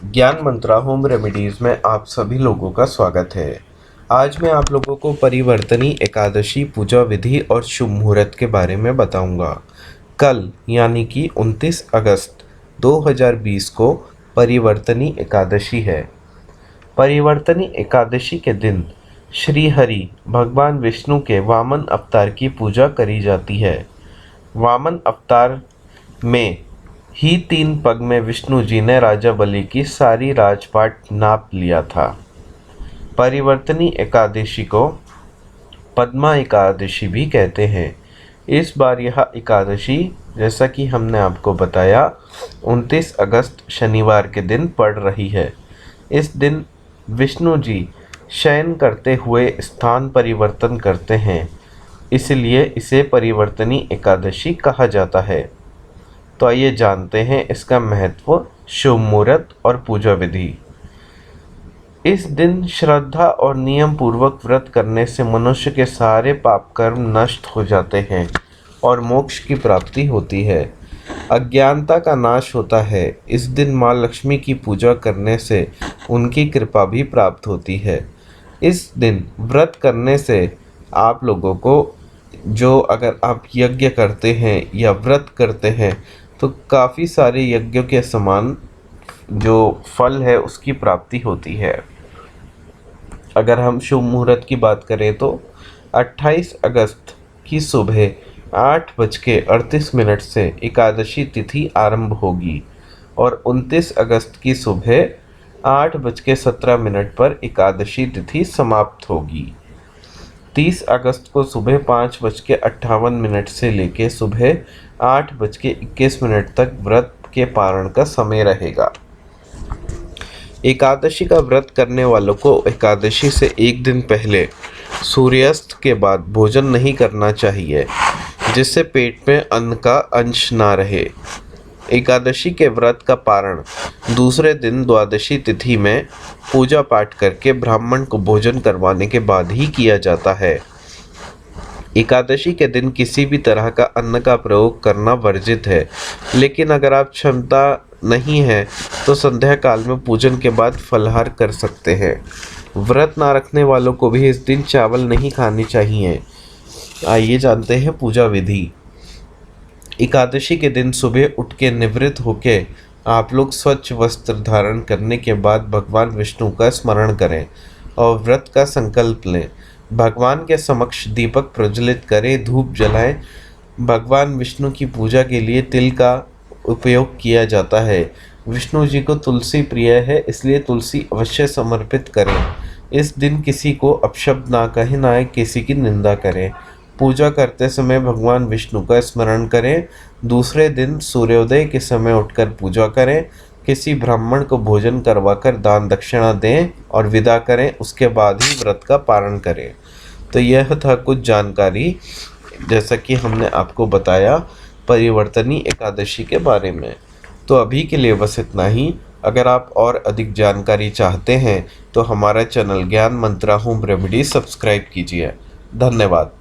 ज्ञान मंत्रा home remedies में आप सभी लोगों का स्वागत है। आज मैं आप लोगों को परिवर्तनी एकादशी पूजा विधि और शुभ मुहूर्त के बारे में बताऊंगा। कल यानी कि 29 अगस्त 2020 को परिवर्तनी एकादशी है। परिवर्तनी एकादशी के दिन श्री हरि भगवान विष्णु के वामन अवतार की पूजा करी जाती है। वामन अवतार में ही 3 पग में विष्णु जी ने राजा बलि की सारी राजपाट नाप लिया था। परिवर्तनी एकादशी को पद्मा एकादशी भी कहते हैं। इस बार यह एकादशी, जैसा कि हमने आपको बताया, 29 अगस्त शनिवार के दिन पड़ रही है। इस दिन विष्णु जी शयन करते हुए स्थान परिवर्तन करते हैं, इसलिए इसे परिवर्तनी एकादशी कहा जाता है। तो आइए जानते हैं इसका महत्व, शुभ मुहूर्त और पूजा विधि। इस दिन श्रद्धा और नियम पूर्वक व्रत करने से मनुष्य के सारे पाप कर्म नष्ट हो जाते हैं और मोक्ष की प्राप्ति होती है। अज्ञानता का नाश होता है। इस दिन माँ लक्ष्मी की पूजा करने से उनकी कृपा भी प्राप्त होती है। इस दिन व्रत करने से आप लोगों को, जो अगर आप यज्ञ करते हैं या व्रत करते हैं, तो काफ़ी सारे यज्ञों के समान जो फल है उसकी प्राप्ति होती है। अगर हम शुभ मुहूर्त की बात करें तो 28 अगस्त की सुबह 8:38 से एकादशी तिथि आरंभ होगी और 29 अगस्त की सुबह 8:17 पर एकादशी तिथि समाप्त होगी। 30 अगस्त को सुबह 5:58 से लेकर सुबह 8:21 तक व्रत के पारण का समय रहेगा। एकादशी का व्रत करने वालों को एकादशी से एक दिन पहले सूर्यास्त के बाद भोजन नहीं करना चाहिए, जिससे पेट में अन्न का अंश ना रहे। एकादशी के व्रत का पारण दूसरे दिन द्वादशी तिथि में पूजा पाठ करके ब्राह्मण को भोजन करवाने के बाद ही किया जाता है। एकादशी के दिन किसी भी तरह का अन्न का प्रयोग करना वर्जित है, लेकिन अगर आप क्षमता नहीं है तो संध्या काल में पूजन के बाद फलाहार कर सकते हैं। व्रत ना रखने वालों को भी इस दिन चावल नहीं खाने चाहिए। आइए जानते हैं पूजा विधि। एकादशी के दिन सुबह उठ के निवृत्त होके आप लोग स्वच्छ वस्त्र धारण करने के बाद भगवान विष्णु का स्मरण करें और व्रत का संकल्प लें। भगवान के समक्ष दीपक प्रज्वलित करें, धूप जलाएं। भगवान विष्णु की पूजा के लिए तिल का उपयोग किया जाता है। विष्णु जी को तुलसी प्रिय है, इसलिए तुलसी अवश्य समर्पित करें। इस दिन किसी को अपशब्द ना कहें, ना किसी की निंदा करें। पूजा करते समय भगवान विष्णु का स्मरण करें। दूसरे दिन सूर्योदय के समय उठकर पूजा करें। किसी ब्राह्मण को भोजन करवाकर दान दक्षिणा दें और विदा करें, उसके बाद ही व्रत का पारण करें। तो यह था कुछ जानकारी, जैसा कि हमने आपको बताया परिवर्तनी एकादशी के बारे में। तो अभी के लिए बस इतना ही। अगर आप और अधिक जानकारी चाहते हैं तो हमारा चैनल ज्ञान मंत्रा होम रेमेडी सब्सक्राइब कीजिए। धन्यवाद।